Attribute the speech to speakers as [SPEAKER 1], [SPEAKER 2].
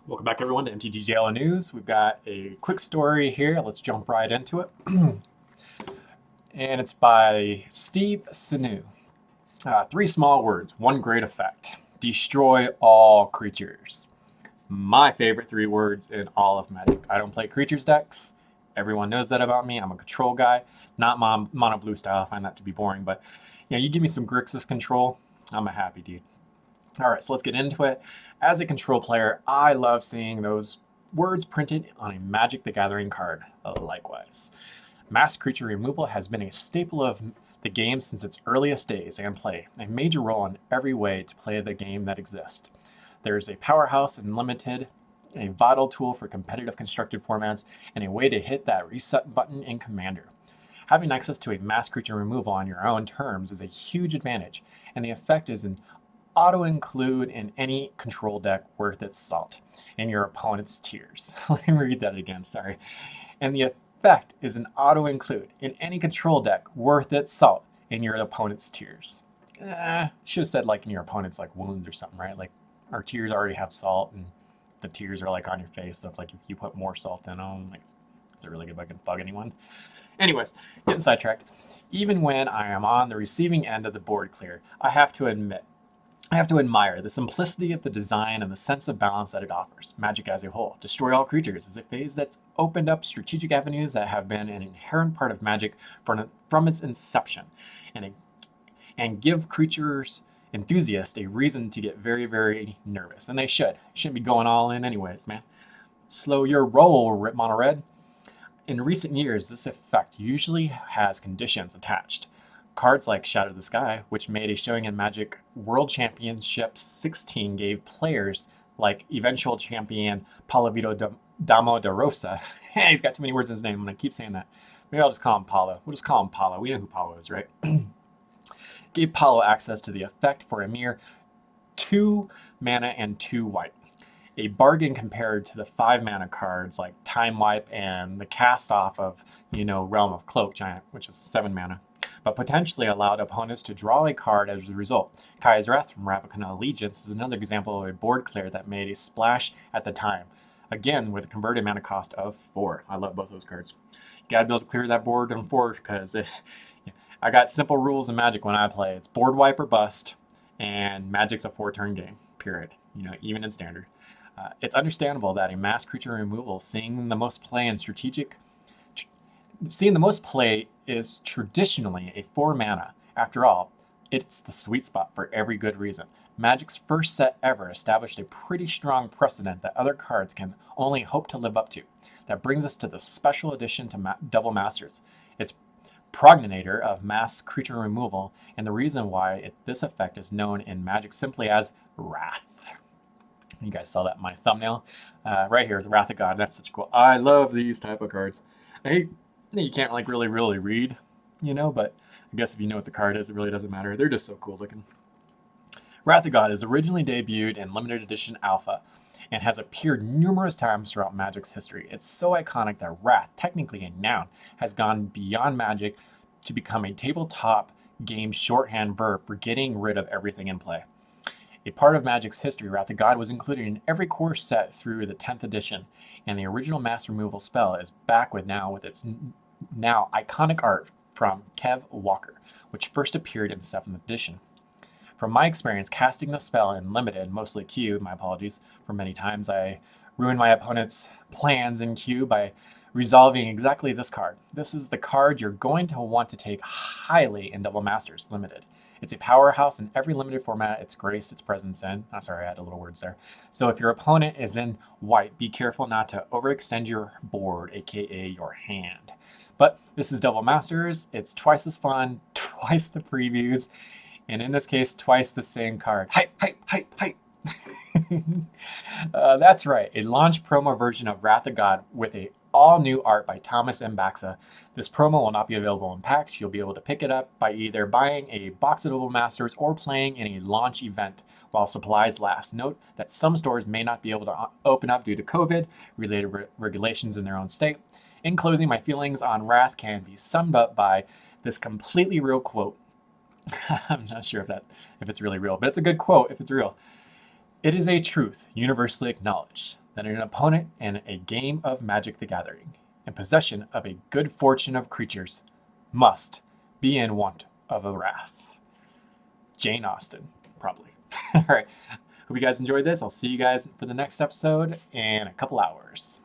[SPEAKER 1] Welcome back, everyone, to MTG JLO News. We've got a quick story here. Let's jump right into it. And it's by Steve Sanu. Three small words, one great effect. Destroy all creatures. My favorite three words in all of Magic. I don't play creatures decks. Everyone knows that about me. I'm a control guy, not mono blue style. I find that to be boring, but you give me some Grixis control, I'm a happy dude. All right, so let's get into it. As a control player, I love seeing those words printed on a Magic the Gathering card. Likewise, mass creature removal has been a staple of the game since its earliest days and play a major role in every way to play the game that exists. There is a powerhouse in Limited, a vital tool for competitive constructed formats, and a way to hit that reset button in Commander. Having access to a mass creature removal on your own terms is a huge advantage, and the effect is an auto-include in any control deck worth its salt in your opponent's tiers. Let me read that again, sorry. And the effect is an auto-include in any control deck worth its salt in your opponent's tiers. Should have said like in your opponent's like wounds or something, right? Like our tiers already have salt and the tiers are like on your face, so if like if you put more salt in them, like is it really good if I can bug anyone? Anyways, getting sidetracked. Even when I am on the receiving end of the board clear, I have to admire the simplicity of the design and the sense of balance that it offers. Magic as a whole, Destroy All Creatures, is a phase that's opened up strategic avenues that have been an inherent part of Magic from its inception, and give creatures enthusiasts a reason to get very, very nervous. And they shouldn't be going all in anyways, man. Slow your roll, Rip Mono Red. In recent years, this effect usually has conditions attached. Cards like Shadow the Sky, which made a showing in Magic World Championships 16, gave players like eventual champion Palavito Damo da Rosa. He's got too many words in his name. I'm going to keep saying that. Maybe I'll just call him Paulo. We'll just call him Paulo. We know who Paulo is, right? Gave Paulo access to the effect for a mere 2 mana and 2 white. A bargain compared to the 5 mana cards like Time Wipe and the cast off of, Realm of Cloak Giant, which is 7 mana, but potentially allowed opponents to draw a card as a result. Kaya's Wrath from Ravnica Allegiance is another example of a board clear that made a splash at the time. Again, with a converted mana cost of 4. I love both those cards. You gotta be able to clear that board on 4 because I got simple rules in Magic when I play. It's board wipe or bust, and Magic's a 4-turn game, period. Even in Standard. It's understandable that a mass creature removal, seeing the most play is traditionally a 4 mana. After all, it's the sweet spot for every good reason. Magic's first set ever established a pretty strong precedent that other cards can only hope to live up to. That brings us to the special edition to Double Masters. It's progenitor of mass creature removal, and the reason why this effect is known in Magic simply as Wrath. You guys saw that in my thumbnail. Right here, the Wrath of God. That's such cool. I love these type of cards. I hate you can't like really read, but I guess if you know what the card is, it really doesn't matter. They're just so cool looking. Wrath of God is originally debuted in limited edition alpha and has appeared numerous times throughout Magic's history. It's so iconic that Wrath, technically a noun, has gone beyond Magic to become a tabletop game shorthand verb for getting rid of everything in play. A part of Magic's history, Wrath of God was included in every core set through the 10th edition, and the original mass removal spell is back with its now iconic art from Kev Walker, which first appeared in 7th edition. From my experience casting the spell in limited, mostly Q, my apologies for many times I ruined my opponent's plans in Q by resolving exactly this card. This is the card you're going to want to take highly in Double Masters Limited. It's a powerhouse in every limited format it's graced its presence in. Oh, sorry, I had a little words there. So if your opponent is in white, be careful not to overextend your board, aka your hand. But this is Double Masters. It's twice as fun, twice the previews, and in this case, twice the same card. Hype, hype, hype, hype. That's right, a launch promo version of Wrath of God with a all-new art by Thomas M. Baxa. This promo will not be available in packs. You'll be able to pick it up by either buying a box of Double Masters or playing in a launch event while supplies last. Note that some stores may not be able to open up due to COVID-related regulations in their own state. In closing, my feelings on Wrath can be summed up by this completely real quote. I'm not sure if it's really real, but it's a good quote if it's real. It is a truth universally acknowledged that an opponent in a game of Magic the Gathering, in possession of a good fortune of creatures, must be in want of a wrath. Jane Austen, probably. All right. Hope you guys enjoyed this. I'll see you guys for the next episode in a couple hours.